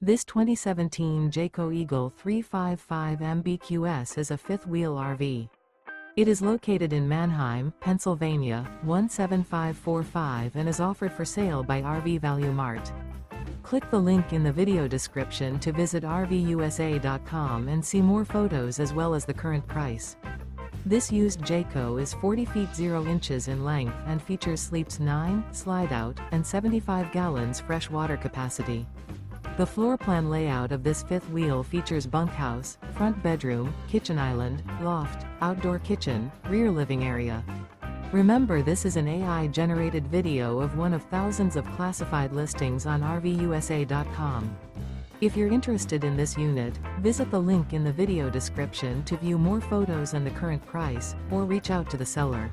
This 2017 Jayco Eagle 355 MBQS is a fifth-wheel RV. It is located in Manheim, Pennsylvania, 17545 and is offered for sale by RV Value Mart. Click the link in the video description to visit RVUSA.com and see more photos as well as the current price. This used Jayco is 40 feet 0 inches in length and features sleeps 9, Slideout, and 75 gallons fresh water capacity. The floor plan layout of this fifth wheel features bunkhouse, front bedroom, kitchen island, loft, outdoor kitchen, rear living area. Remember, this is an AI-generated video of one of thousands of classified listings on RVUSA.com. If you're interested in this unit, visit the link in the video description to view more photos and the current price, or reach out to the seller.